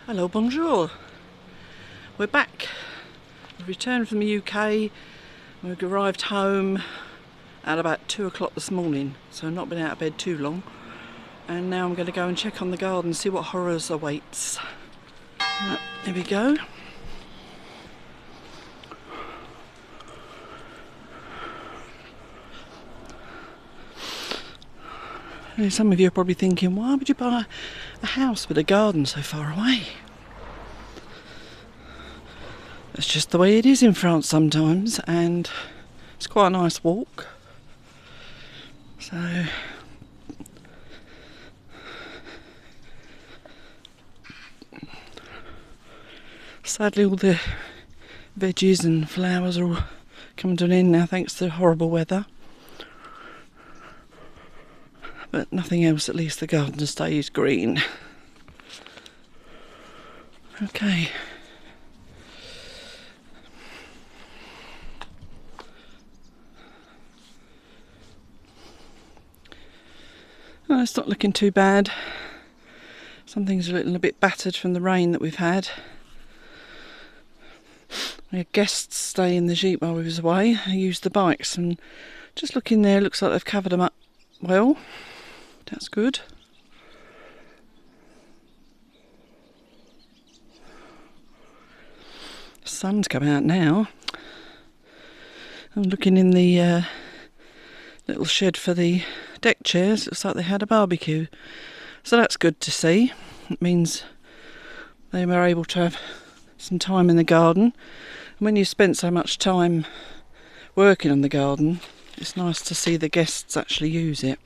Hello, bonjour. We're back. We've returned from the UK. We arrived home at about 2 o'clock this morning, so not been out of bed too long. And now I'm going to go and check on the garden, see what horrors awaits. Right, here we go. Now, some of you are probably thinking, why would you buy a house with a garden so far away? That's just the way it is in France sometimes, and it's quite a nice walk. So sadly all the veggies and flowers are all coming to an end now thanks to horrible weather. But nothing else, at least the garden stays green. Okay. Oh, it's not looking too bad. Some things are a little bit battered from the rain that we've had. We had guests stay in the Jeep while we was away. They used the bikes, and just looking there, looks like they've covered them up well. That's good. The sun's come out now. I'm looking in the little shed for the deck chairs. Looks like they had a barbecue. So that's good to see. It means they were able to have some time in the garden. And when you spent so much time working on the garden, it's nice to see the guests actually use it.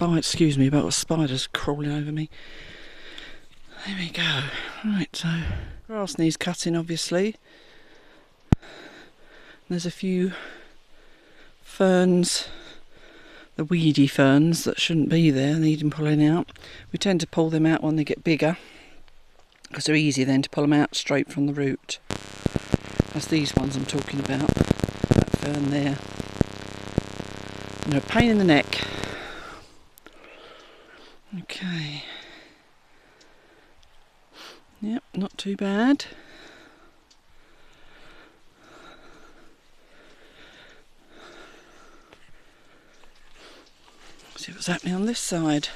Excuse me, but spiders crawling over me. There we go. Right, so grass needs cutting, obviously. There's a few ferns, the weedy ferns that shouldn't be there, needing pulling out. We tend to pull them out when they get bigger, because they're easy then to pull them out straight from the root. That's these ones I'm talking about. That fern there. And they're a pain in the neck. Okay. Yep, not too bad. See what's happening on this side.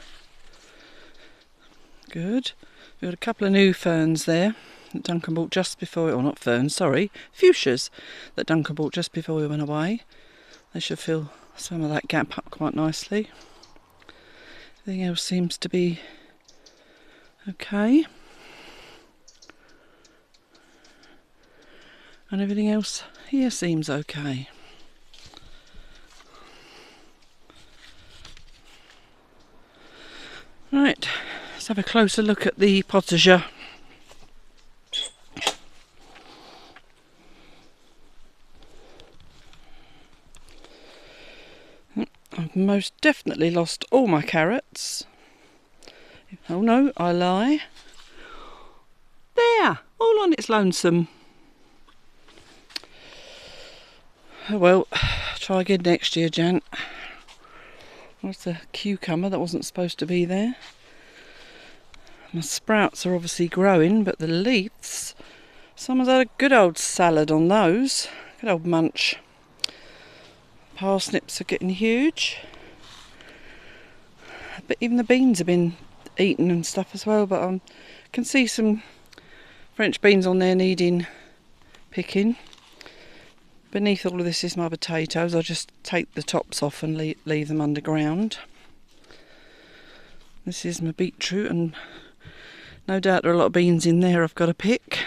Good. We've got a couple of new ferns there that Duncan bought just before, or not ferns, sorry, fuchsias that Duncan bought just before we went away. They should fill some of that gap up quite nicely. Everything else seems to be okay. And everything else here seems okay. Right, let's have a closer look at the potager. I've most definitely lost all my carrots. Oh no, I lie. There, all on its lonesome. Oh well, try again next year, Jan. What's the cucumber that wasn't supposed to be there? My sprouts are obviously growing, but the leeks, someone's had a good old salad on those. Good old munch. Parsnips are getting huge. But even the beans have been eaten and stuff as well, but I can see some French beans on there needing picking. Beneath all of this is my potatoes. I just take the tops off and leave them underground. This is my beetroot, and no doubt there are a lot of beans in there I've got to pick.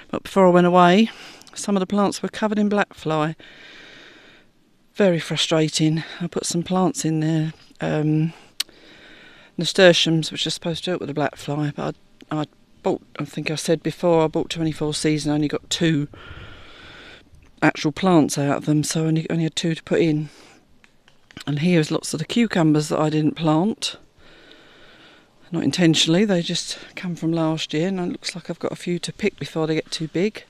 But before I went away, some of the plants were covered in black fly. Very frustrating. I put some plants in there, nasturtiums, which are supposed to help with the black fly, but I bought, I think I said before, I bought 24 seeds and only got 2 actual plants out of them, so I only had 2 to put in. And here's lots of the cucumbers that I didn't plant. Not intentionally, they just come from last year, and it looks like I've got a few to pick before they get too big.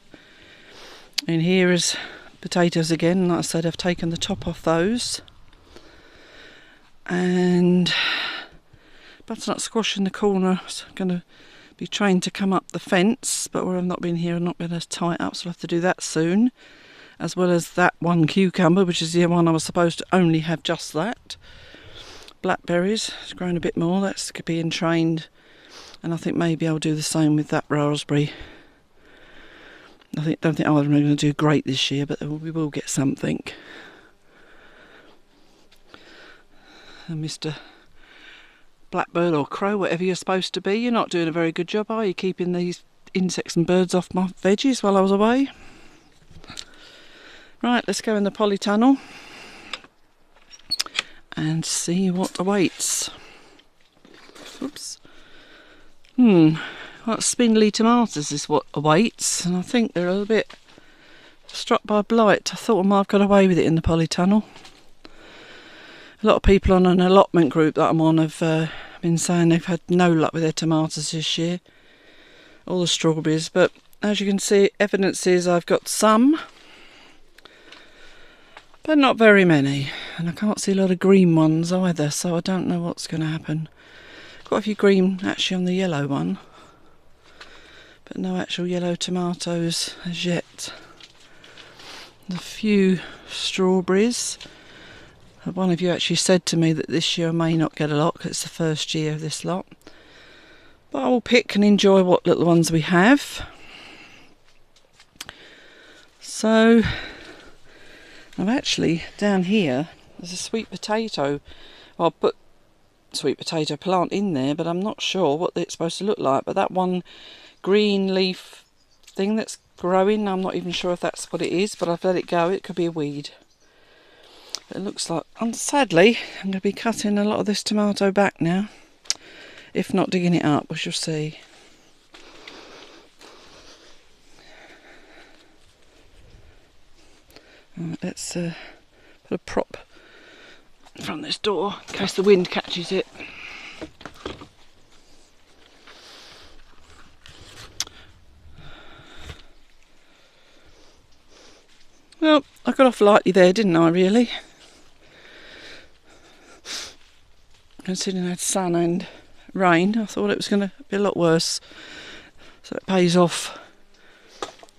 And here is potatoes again, and like I said, I've taken the top off those. And butternut squash in the corner is going to be trained to come up the fence, but where I've not been here, I've not been able to tie it up, so I'll have to do that soon. As well as that one cucumber, which is the one I was supposed to only have just that. Blackberries, it's grown a bit more, that's being trained. And I think maybe I'll do the same with that raspberry. Don't think either of them are going to do great this year, but we will get something. And Mr. Blackbird or crow, whatever you're supposed to be, you're not doing a very good job, are you, keeping these insects and birds off my veggies while I was away? Right, let's go in the polytunnel and see what awaits. Oops. Well, spindly tomatoes is what awaits, and I think they're a little bit struck by blight. I thought I might have got away with it in the polytunnel. A lot of people on an allotment group that I'm on have been saying they've had no luck with their tomatoes this year, all the strawberries, but as you can see, evidence is I've got some, but not very many, and I can't see a lot of green ones either, so I don't know what's going to happen. Quite a few green actually on the yellow one, but no actual yellow tomatoes as yet. A few strawberries. One of you actually said to me that this year I may not get a lot because it's the first year of this lot, but I will pick and enjoy what little ones we have. So I've actually, down here there's a sweet potato. Well, I'll put sweet potato plant in there, but I'm not sure what it's supposed to look like. But that one green leaf thing that's growing, I'm not even sure if that's what it is, but I've let it go. It could be a weed. It looks like, and sadly, I'm going to be cutting a lot of this tomato back now. If not digging it up, we shall see. Right, let's put a prop in front of this door in case the wind catches it. Well, I got off lightly there, didn't I, really? Considering I had sun and rain, I thought it was going to be a lot worse. So it pays off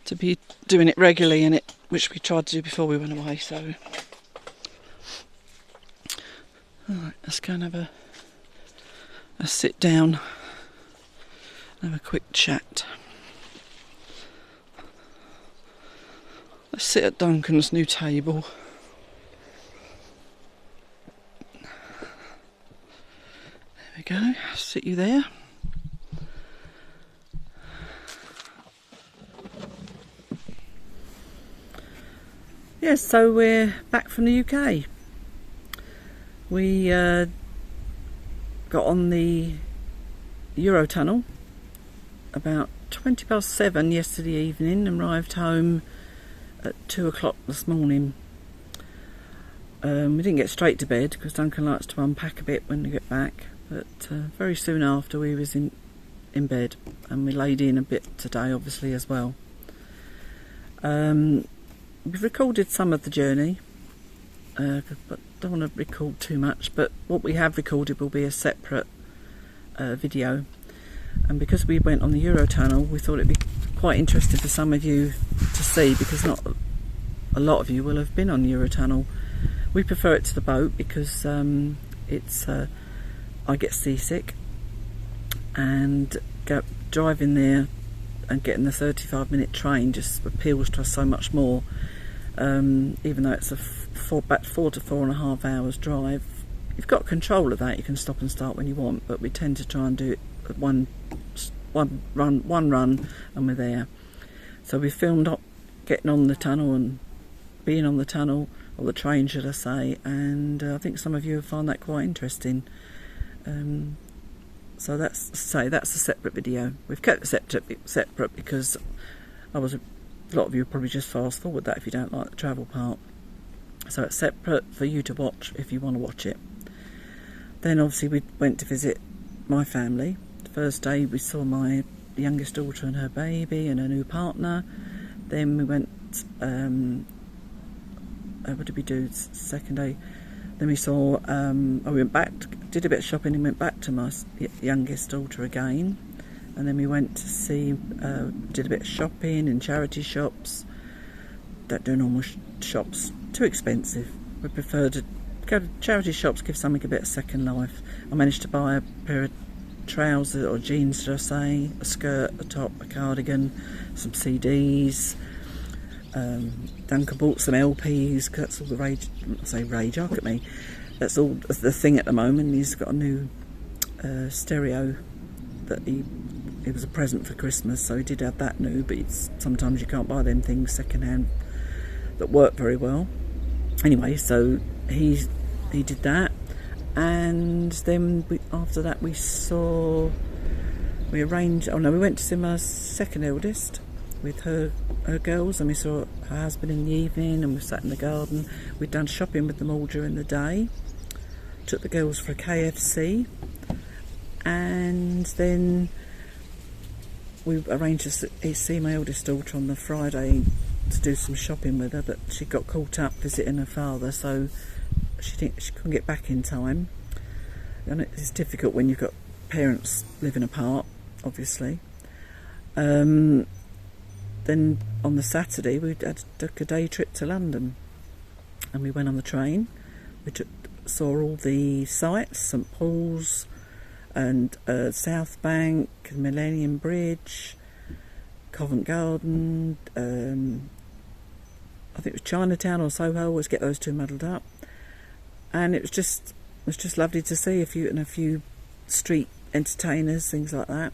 to be doing it regularly, and which we tried to do before we went away. So, alright, let's go and have a sit down and have a quick chat. Let's sit at Duncan's new table. There we go, sit you there. Yes, so we're back from the UK. We got on the Eurotunnel about 7:20 yesterday evening and arrived home at 2 o'clock this morning. We didn't get straight to bed because Duncan likes to unpack a bit when we get back, but very soon after we was in bed, and we laid in a bit today obviously as well. We've recorded some of the journey, but don't want to record too much, but what we have recorded will be a separate video, and because we went on the Eurotunnel we thought it'd be quite interesting for some of you to see, because not a lot of you will have been on Eurotunnel. We prefer it to the boat because I get seasick, and driving there and getting the 35-minute train just appeals to us so much more. Even though it's about 4 to 4.5 hours drive, you've got control of that. You can stop and start when you want, but we tend to try and do it at one run and we're there. So we filmed getting on the tunnel and being on the tunnel, or the train should I say, and I think some of you will find that quite interesting. So that's a separate video. We've kept it separate because a lot of you will probably just fast forward that if you don't like the travel part. So it's separate for you to watch if you want to watch it. Then obviously we went to visit my family. The first day we saw my youngest daughter and her baby and her new partner. Then we went, what did we do second day? Then we saw, we went back did a bit of shopping and went back to my youngest daughter again, and then we went to see, did a bit of shopping in charity shops. Don't do normal shops, too expensive. We prefer to go to charity shops, give something a bit of second life. I managed to buy a pair of trousers, or jeans should I say, a skirt, a top, a cardigan, some CDs. Duncan bought some LPs, because that's all the rage. I say rage, look at me. That's all the thing at the moment. He's got a new stereo that it was a present for Christmas, so he did have that new, but sometimes you can't buy them things second hand that work very well. Anyway, so he did that, and then after that we arranged, we went to see my second eldest with her girls, and we saw her husband in the evening, and we sat in the garden. We'd done shopping with them all during the day, took the girls for a KFC, and then we arranged to see my eldest daughter on the Friday to do some shopping with her, but she got caught up visiting her father, so she couldn't get back in time. And it's difficult when you've got parents living apart, obviously. Then on the Saturday we took a day trip to London, and we went on the train. We saw all the sites, St Paul's and South Bank, Millennium Bridge, Covent Garden, I think it was Chinatown or Soho. I always get those two muddled up. And it was just lovely to see a few street entertainers, things like that.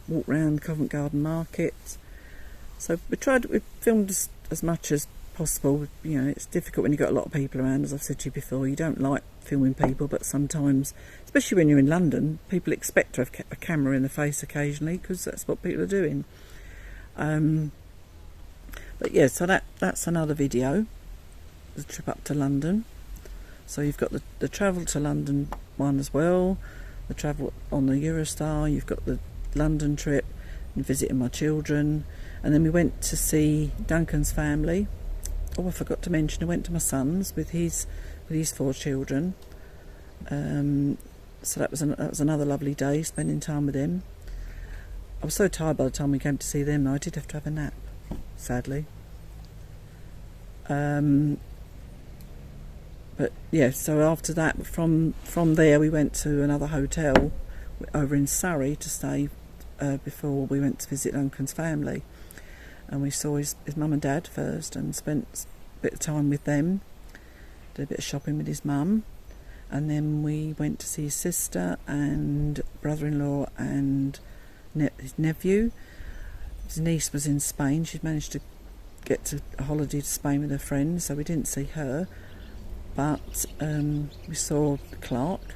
Walk round Covent Garden Market. So we filmed as much as possible. You know, it's difficult when you've got a lot of people around, as I've said to you before. You don't like filming people, but sometimes, especially when you're in London, people expect to have a camera in the face occasionally, because that's what people are doing. But yeah, so that's another video, the trip up to London. So you've got the travel to London one as well, the travel on the Eurostar, you've got the London trip, and visiting my children, and then we went to see Duncan's family. Oh, I forgot to mention, I went to my son's with his 4 children. So that was another lovely day, spending time with him. I was so tired by the time we came to see them, though. I did have to have a nap, sadly. But yeah, so after that, from there we went to another hotel over in Surrey to stay before we went to visit Duncan's family. And we saw his mum and dad first and spent a bit of time with them, did a bit of shopping with his mum, and then we went to see his sister and brother-in-law and his nephew. His niece was in Spain. She'd managed to get to a holiday to Spain with her friends, so we didn't see her, but we saw Clark.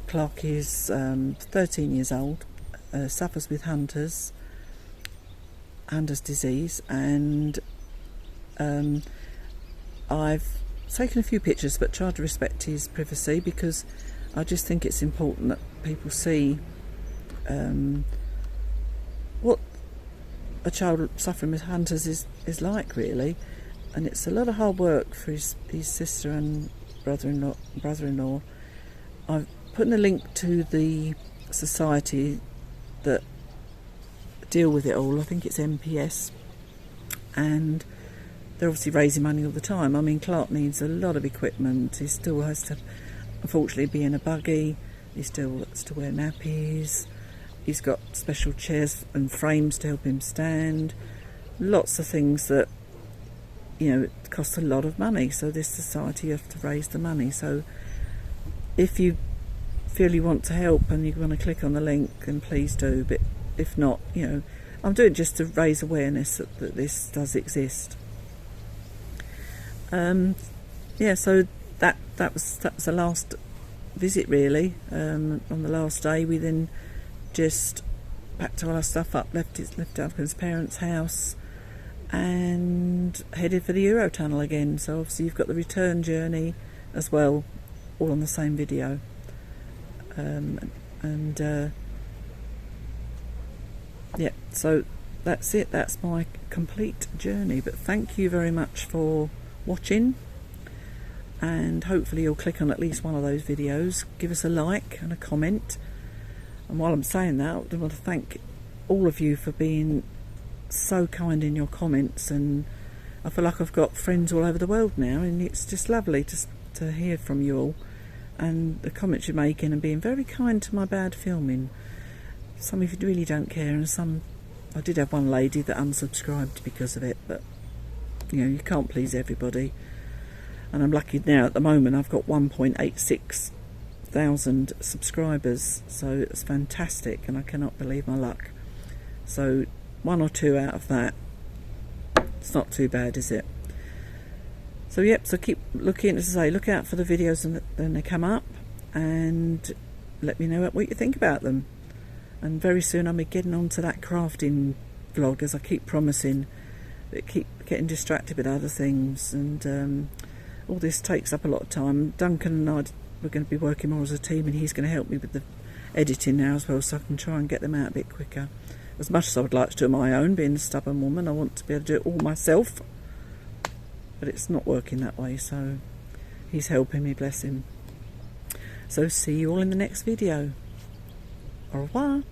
Clark is 13 years old, suffers with Hunter's disease, and I've taken a few pictures but tried to respect his privacy, because I just think it's important that people see what a child suffering with Hunter's is like, really. And it's a lot of hard work for his sister and brother-in-law. I've put in a link to the society that deal with it all. I think it's MPS, and they're obviously raising money all the time. I mean, Clark needs a lot of equipment. He still has to, unfortunately, be in a buggy. He still has to wear nappies. He's got special chairs and frames to help him stand. Lots of things that, you know, it costs a lot of money. So this society, you have to raise the money. So if you feel you want to help and you want to click on the link, then please do. But if not, you know, I'm doing it just to raise awareness that this does exist. Yeah, so that was the last visit, really. On the last day, we then just packed all our stuff up, left Duncan's parents' house, and headed for the Eurotunnel again. So obviously you've got the return journey as well, all on the same video. Yeah, so that's it. That's my complete journey. But thank you very much for watching. and hopefully you'll click on at least one of those videos. Give us a like and a comment. And while I'm saying that, I want to thank all of you for being so kind in your comments, and I feel like I've got friends all over the world now, and it's just lovely to hear from you all, and the comments you're making and being very kind to my bad filming. Some of you really don't care, and some, I did have one lady that unsubscribed because of it, but you know, you can't please everybody. And I'm lucky now at the moment I've got 1.86 thousand subscribers, so it's fantastic, and I cannot believe my luck. So 1 or 2 out of that, it's not too bad, is it? So yep, so keep looking, as I say, look out for the videos when they come up, and let me know what you think about them. And very soon I'll be getting on to that crafting vlog, as I keep promising. But keep getting distracted with other things, and all this takes up a lot of time. Duncan and I, we're going to be working more as a team, and he's going to help me with the editing now as well, so I can try and get them out a bit quicker. As much as I would like to do it on my own, being a stubborn woman, I want to be able to do it all myself, but it's not working that way, so he's helping me, bless him. So see you all in the next video. Au revoir.